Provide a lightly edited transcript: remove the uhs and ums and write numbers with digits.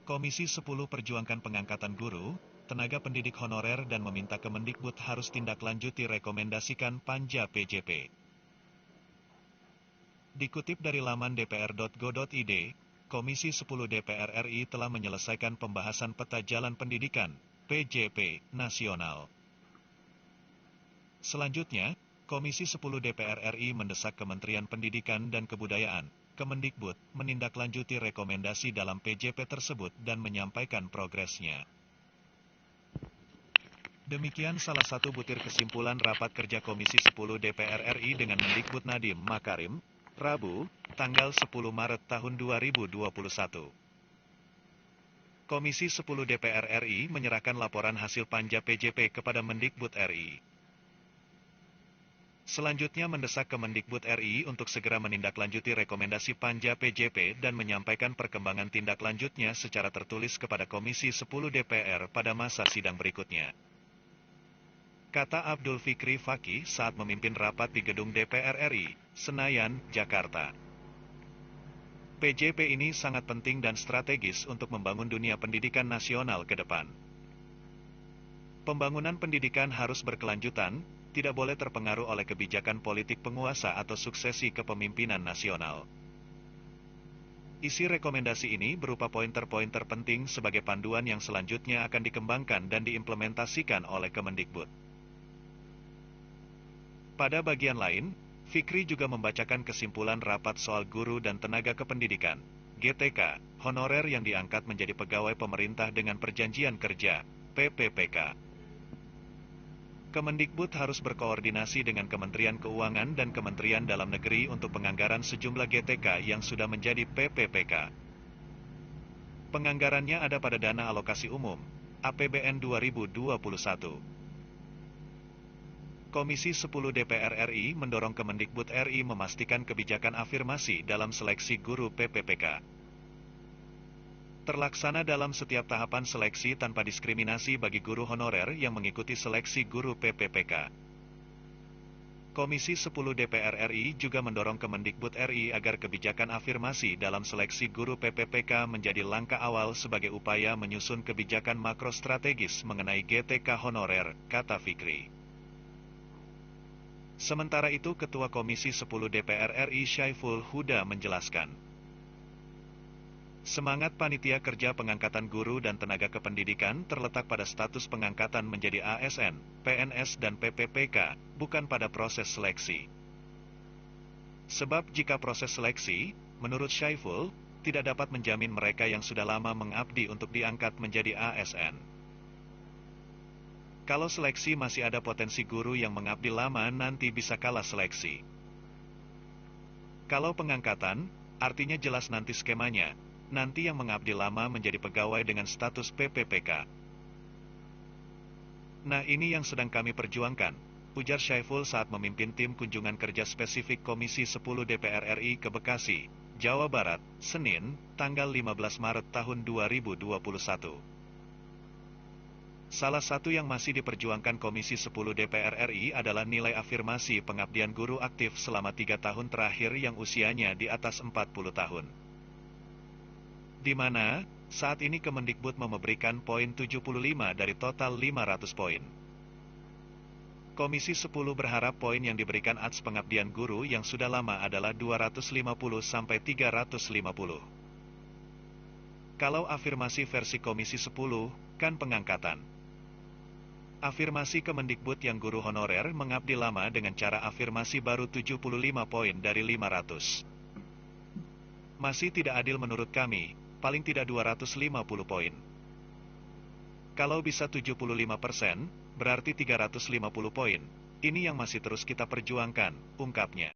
Komisi 10 perjuangkan pengangkatan guru, tenaga pendidik honorer dan meminta Kemendikbud harus tindak lanjuti rekomendasikan Panja PJP. Dikutip dari laman dpr.go.id, Komisi 10 DPR RI telah menyelesaikan pembahasan Peta Jalan Pendidikan, PJP, nasional. Selanjutnya, Komisi 10 DPR RI mendesak Kementerian Pendidikan dan Kebudayaan, Kemendikbud, menindaklanjuti rekomendasi dalam PJP tersebut dan menyampaikan progresnya. Demikian salah satu butir kesimpulan rapat kerja Komisi 10 DPR RI dengan Mendikbud Nadiem Makarim, Rabu, tanggal 10 Maret tahun 2021. Komisi 10 DPR RI menyerahkan laporan hasil Panja PJP kepada Mendikbud RI. Selanjutnya mendesak Kemendikbud RI untuk segera menindaklanjuti rekomendasi Panja PJP dan menyampaikan perkembangan tindak lanjutnya secara tertulis kepada Komisi 10 DPR pada masa sidang berikutnya. Kata Abdul Fikri Fakih saat memimpin rapat di gedung DPR RI, Senayan, Jakarta. PJP ini sangat penting dan strategis untuk membangun dunia pendidikan nasional ke depan. Pembangunan pendidikan harus berkelanjutan, tidak boleh terpengaruh oleh kebijakan politik penguasa atau suksesi kepemimpinan nasional. Isi rekomendasi ini berupa pointer-pointer penting sebagai panduan yang selanjutnya akan dikembangkan dan diimplementasikan oleh Kemendikbud. Pada bagian lain, Fikri juga membacakan kesimpulan rapat soal guru dan tenaga kependidikan, GTK, honorer yang diangkat menjadi pegawai pemerintah dengan perjanjian kerja, PPPK. Kemendikbud harus berkoordinasi dengan Kementerian Keuangan dan Kementerian Dalam Negeri untuk penganggaran sejumlah GTK yang sudah menjadi PPPK. Penganggarannya ada pada dana alokasi umum, APBN 2021. Komisi 10 DPR RI mendorong Kemendikbud RI memastikan kebijakan afirmasi dalam seleksi guru PPPK terlaksana dalam setiap tahapan seleksi tanpa diskriminasi bagi guru honorer yang mengikuti seleksi guru PPPK. Komisi 10 DPR RI juga mendorong Kemendikbud RI agar kebijakan afirmasi dalam seleksi guru PPPK menjadi langkah awal sebagai upaya menyusun kebijakan makro strategis mengenai GTK honorer, kata Fikri. Sementara itu Ketua Komisi 10 DPR RI Syaiful Huda menjelaskan, semangat panitia kerja pengangkatan guru dan tenaga kependidikan terletak pada status pengangkatan menjadi ASN, PNS dan PPPK, bukan pada proses seleksi. Sebab jika proses seleksi, menurut Syaiful, tidak dapat menjamin mereka yang sudah lama mengabdi untuk diangkat menjadi ASN. Kalau seleksi masih ada potensi guru yang mengabdi lama nanti bisa kalah seleksi. Kalau pengangkatan, artinya jelas nanti skemanya. Nanti yang mengabdi lama menjadi pegawai dengan status PPPK. Nah ini yang sedang kami perjuangkan, ujar Syaiful saat memimpin tim kunjungan kerja spesifik Komisi 10 DPR RI ke Bekasi, Jawa Barat, Senin, tanggal 15 Maret tahun 2021. Salah satu yang masih diperjuangkan Komisi 10 DPR RI adalah nilai afirmasi pengabdian guru aktif selama 3 tahun terakhir yang usianya di atas 40 tahun. Di mana, saat ini Kemendikbud memberikan poin 75 dari total 500 poin. Komisi 10 berharap poin yang diberikan atas pengabdian guru yang sudah lama adalah 250-350. Kalau afirmasi versi Komisi 10, kan pengangkatan. Afirmasi Kemendikbud yang guru honorer mengabdi lama dengan cara afirmasi baru 75 poin dari 500. Masih tidak adil menurut kami. Paling tidak 250 poin. Kalau bisa 75%, berarti 350 poin. Ini yang masih terus kita perjuangkan, ungkapnya.